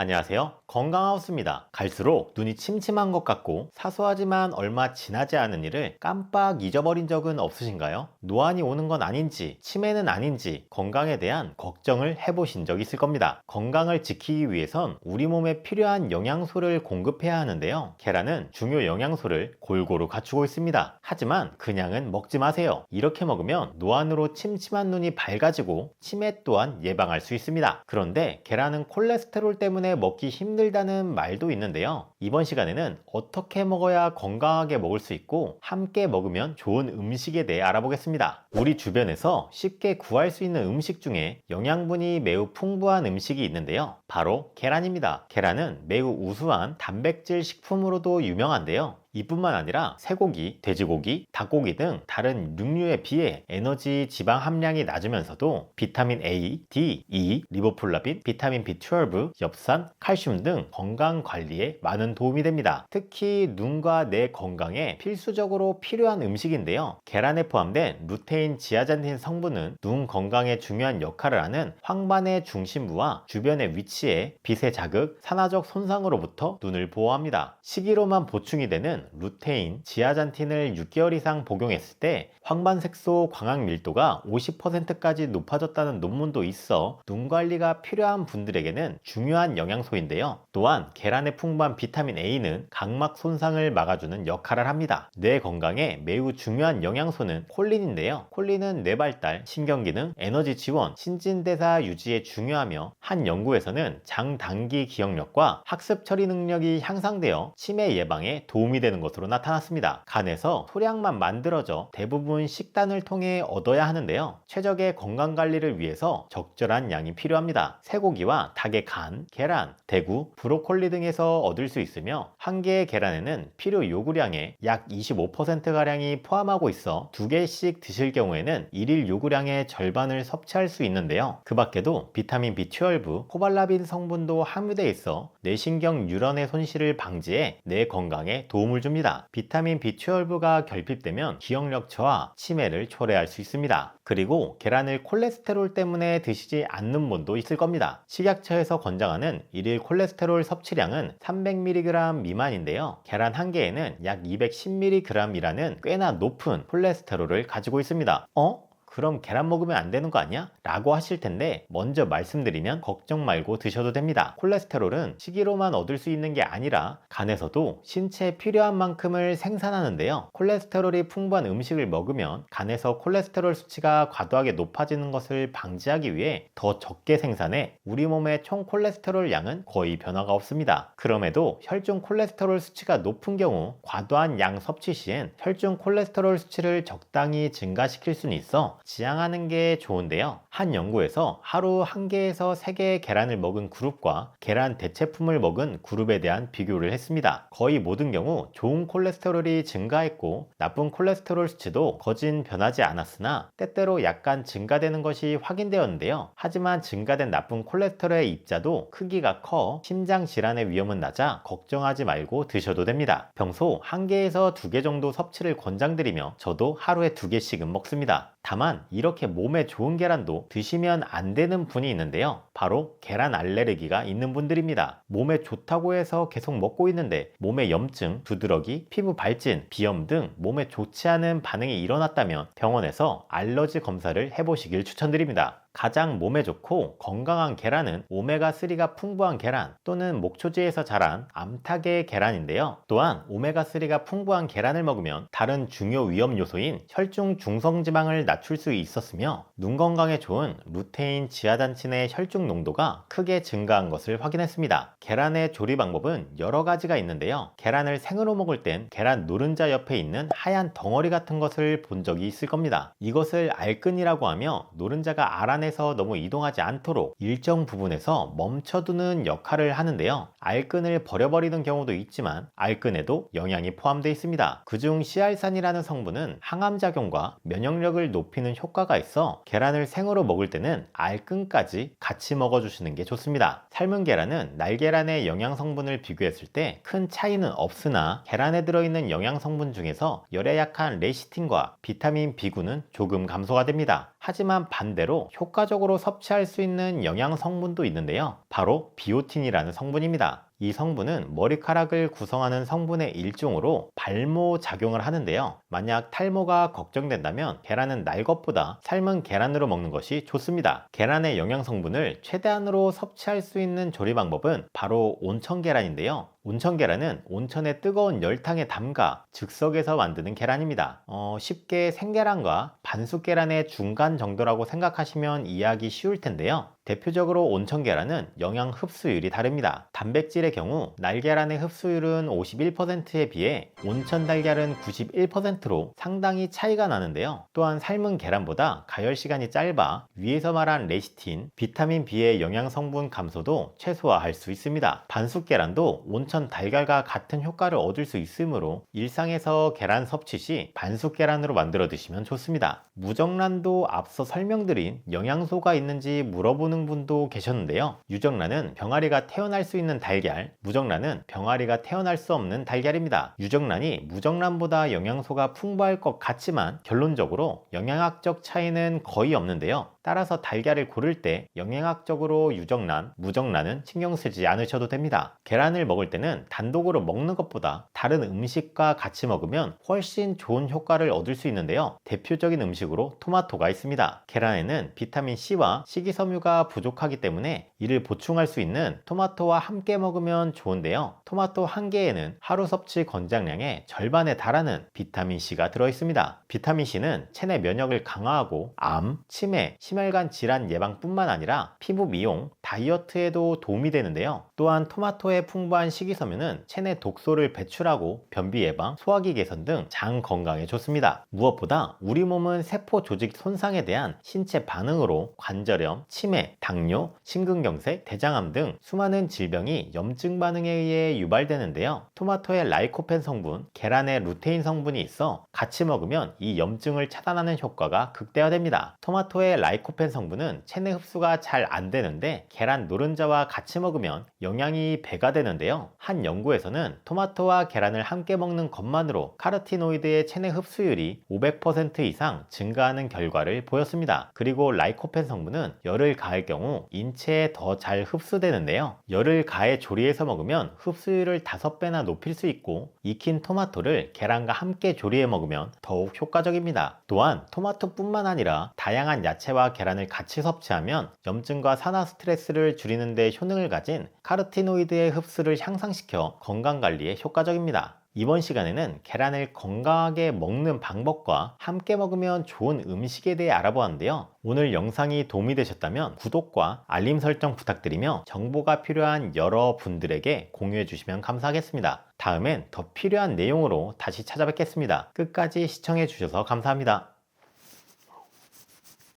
안녕하세요. 건강하우스입니다. 갈수록 눈이 침침한 것 같고 사소하지만 얼마 지나지 않은 일을 깜빡 잊어버린 적은 없으신가요? 노안이 오는 건 아닌지, 치매는 아닌지 건강에 대한 걱정을 해보신 적 있을 겁니다. 건강을 지키기 위해선 우리 몸에 필요한 영양소를 공급해야 하는데요. 계란은 중요 영양소를 골고루 갖추고 있습니다. 하지만 그냥은 먹지 마세요. 이렇게 먹으면 노안으로 침침한 눈이 밝아지고 치매 또한 예방할 수 있습니다. 그런데 계란은 콜레스테롤 때문에 먹기 힘들다는 말도 있는데요. 이번 시간에는 어떻게 먹어야 건강하게 먹을 수 있고 함께 먹으면 좋은 음식에 대해 알아보겠습니다. 우리 주변에서 쉽게 구할 수 있는 음식 중에 영양분이 매우 풍부한 음식이 있는데요. 바로 계란입니다. 계란은 매우 우수한 단백질 식품으로도 유명한데요. 이뿐만 아니라 쇠고기, 돼지고기, 닭고기 등 다른 육류에 비해 에너지 지방 함량이 낮으면서도 비타민 A, D, E, 리보플라빈, 비타민 B12, 엽산, 칼슘 등 건강 관리에 많은 도움이 됩니다. 특히 눈과 뇌 건강에 필수적으로 필요한 음식인데요. 계란에 포함된 루테인, 지아잔틴 성분은 눈 건강에 중요한 역할을 하는 황반의 중심부와 주변에 위치해 빛의 자극, 산화적 손상으로부터 눈을 보호합니다. 식이로만 보충이 되는 루테인, 지아잔틴을 6개월 이상 복용했을 때 황반색소 광학 밀도가 50%까지 높아졌다는 논문도 있어 눈 관리가 필요한 분들에게는 중요한 영양소인데요. 또한 계란에 풍부한 비타민 A는 각막 손상을 막아주는 역할을 합니다. 뇌 건강에 매우 중요한 영양소는 콜린인데요. 콜린은 뇌 발달, 신경기능, 에너지 지원, 신진대사 유지에 중요하며 한 연구에서는 장단기 기억력과 학습 처리 능력이 향상되어 치매 예방에 도움이 되는 것으로 나타났습니다. 간에서 소량만 만들어져 대부분 식단을 통해 얻어야 하는데요. 최적의 건강관리를 위해서 적절한 양이 필요합니다. 쇠고기와 닭의 간, 계란, 대구, 브로콜리 등에서 얻을 수 있으며 한 개의 계란에는 필요 요구량의 약 25%가량이 포함하고 있어 2개씩 드실 경우에는 일일 요구량의 절반을 섭취할 수 있는데요. 그 밖에도 비타민 B12, 코발라빈 성분도 함유되어 있어 뇌신경 뉴런의 손실을 방지해 뇌 건강에 도움을 줍니다. 비타민 B12가 결핍되면 기억력 저하, 치매를 초래할 수 있습니다. 그리고 계란을 콜레스테롤 때문에 드시지 않는 분도 있을 겁니다. 식약처에서 권장하는 일일 콜레스테롤 섭취량은 300mg 미만인데요. 계란 한 개에는 약 210mg이라는 꽤나 높은 콜레스테롤을 가지고 있습니다. 그럼 계란 먹으면 안 되는 거 아니야? 라고 하실 텐데 먼저 말씀드리면 걱정 말고 드셔도 됩니다. 콜레스테롤은 식이로만 얻을 수 있는 게 아니라 간에서도 신체에 필요한 만큼을 생산하는데요. 콜레스테롤이 풍부한 음식을 먹으면 간에서 콜레스테롤 수치가 과도하게 높아지는 것을 방지하기 위해 더 적게 생산해 우리 몸의 총 콜레스테롤 양은 거의 변화가 없습니다. 그럼에도 혈중 콜레스테롤 수치가 높은 경우 과도한 양 섭취 시엔 혈중 콜레스테롤 수치를 적당히 증가시킬 수는 있어 지양하는 게 좋은데요. 한 연구에서 하루 1개에서 3개의 계란을 먹은 그룹과 계란 대체품을 먹은 그룹에 대한 비교를 했습니다. 거의 모든 경우 좋은 콜레스테롤이 증가했고 나쁜 콜레스테롤 수치도 거진 변하지 않았으나 때때로 약간 증가되는 것이 확인되었는데요. 하지만 증가된 나쁜 콜레스테롤의 입자도 크기가 커 심장 질환의 위험은 낮아 걱정하지 말고 드셔도 됩니다. 평소 1개에서 2개 정도 섭취를 권장드리며 저도 하루에 2개씩은 먹습니다. 다만 이렇게 몸에 좋은 계란도 드시면 안 되는 분이 있는데요. 바로 계란 알레르기가 있는 분들입니다. 몸에 좋다고 해서 계속 먹고 있는데 몸에 염증, 두드러기, 피부 발진, 비염 등 몸에 좋지 않은 반응이 일어났다면 병원에서 알러지 검사를 해보시길 추천드립니다. 가장 몸에 좋고 건강한 계란은 오메가3가 풍부한 계란 또는 목초지에서 자란 암탉의 계란인데요. 또한 오메가3가 풍부한 계란을 먹으면 다른 중요 위험 요소인 혈중 중성지방을 낮출 수 있었으며 눈 건강에 좋은 루테인, 지아잔틴의 혈중 농도가 크게 증가한 것을 확인했습니다. 계란의 조리 방법은 여러 가지가 있는데요. 계란을 생으로 먹을 땐 계란 노른자 옆에 있는 하얀 덩어리 같은 것을 본 적이 있을 겁니다. 이것을 알끈이라고 하며 노른자가 알 안에서 너무 이동하지 않도록 일정 부분에서 멈춰두는 역할을 하는데요. 알끈을 버려버리는 경우도 있지만 알끈에도 영양이 포함되어 있습니다. 그중 시알산이라는 성분은 항암작용과 면역력을 높이는 효과가 있어 계란을 생으로 먹을 때는 알끈까지 같이 먹어주시는 게 좋습니다. 삶은 계란은 날계란의 영양 성분을 비교했을 때 큰 차이는 없으나 계란에 들어있는 영양 성분 중에서 열에 약한 레시틴과 비타민 B9는 조금 감소가 됩니다. 하지만 반대로 효과적으로 섭취할 수 있는 영양 성분도 있는데요. 바로 비오틴이라는 성분입니다. 이 성분은 머리카락을 구성하는 성분의 일종으로 발모 작용을 하는데요. 만약 탈모가 걱정된다면 계란은 날 것보다 삶은 계란으로 먹는 것이 좋습니다. 계란의 영양 성분을 최대한으로 섭취할 수 있는 조리 방법은 바로 온천 계란인데요. 온천 계란은 온천의 뜨거운 열탕에 담가 즉석에서 만드는 계란입니다. 쉽게 생계란과 반숙 계란의 중간 정도라고 생각하시면 이해하기 쉬울 텐데요. 대표적으로 온천 계란은 영양 흡수율이 다릅니다. 단백질의 경우 날계란의 흡수율은 51%에 비해 온천 달걀은 91%로 상당히 차이가 나는데요. 또한 삶은 계란보다 가열 시간이 짧아 위에서 말한 레시틴, 비타민 B의 영양 성분 감소도 최소화할 수 있습니다. 반숙 계란도 온천 달걀과 같은 효과를 얻을 수 있으므로 일상에서 계란 섭취 시 반숙 계란으로 만들어 드시면 좋습니다. 무정란도 앞서 설명드린 영양소가 있는지 물어보는 분도 계셨는데요. 유정란은 병아리가 태어날 수 있는 달걀, 무정란은 병아리가 태어날 수 없는 달걀입니다. 유정란이 무정란보다 영양소가 풍부할 것 같지만 결론적으로 영양학적 차이는 거의 없는데요. 따라서 달걀을 고를 때 영양학적으로 유정란, 무정란은 신경 쓰지 않으셔도 됩니다. 계란을 먹을 때는 단독으로 먹는 것보다 다른 음식과 같이 먹으면 훨씬 좋은 효과를 얻을 수 있는데요. 대표적인 음식으로 토마토가 있습니다. 계란에는 비타민 C와 식이섬유가 부족하기 때문에 이를 보충할 수 있는 토마토와 함께 먹으면 좋은데요. 토마토 한 개에는 하루 섭취 권장량의 절반에 달하는 비타민 C가 들어있습니다. 비타민 C는 체내 면역을 강화하고 암, 치매, 심혈관 질환 예방뿐만 아니라 피부 미용, 다이어트에도 도움이 되는데요. 또한 토마토의 풍부한 식이섬유는 체내 독소를 배출하고 변비 예방, 소화기 개선 등 장 건강에 좋습니다. 무엇보다 우리 몸은 세포 조직 손상에 대한 신체 반응으로 관절염, 치매, 당뇨, 심근경색, 대장암 등 수많은 질병이 염증 반응에 의해 유발되는데요. 토마토의 라이코펜 성분, 계란의 루테인 성분이 있어 같이 먹으면 이 염증을 차단하는 효과가 극대화됩니다. 토마토의 라이코펜 성분은 체내 흡수가 잘 안 되는데 계란 노른자와 같이 먹으면 영양이 배가 되는데요. 한 연구에서는 토마토와 계란을 함께 먹는 것만으로 카로티노이드의 체내 흡수율이 500% 이상 증가하는 결과를 보였습니다. 그리고 라이코펜 성분은 열을 가할 경우 인체에 더 잘 흡수되는데요. 열을 가해 조리해서 먹으면 흡수율을 5배나 높일 수 있고 익힌 토마토를 계란과 함께 조리해 먹으면 더욱 효과적입니다. 또한 토마토뿐만 아니라 다양한 야채와 계란을 같이 섭취하면 염증과 산화 스트레스를 줄이는 데 효능을 가진 카로티노이드의 흡수를 향상시켜 건강관리에 효과적입니다. 이번 시간에는 계란을 건강하게 먹는 방법과 함께 먹으면 좋은 음식에 대해 알아보았는데요. 오늘 영상이 도움이 되셨다면 구독과 알림 설정 부탁드리며 정보가 필요한 여러분들에게 공유해 주시면 감사하겠습니다. 다음엔 더 필요한 내용으로 다시 찾아뵙겠습니다. 끝까지 시청해 주셔서 감사합니다.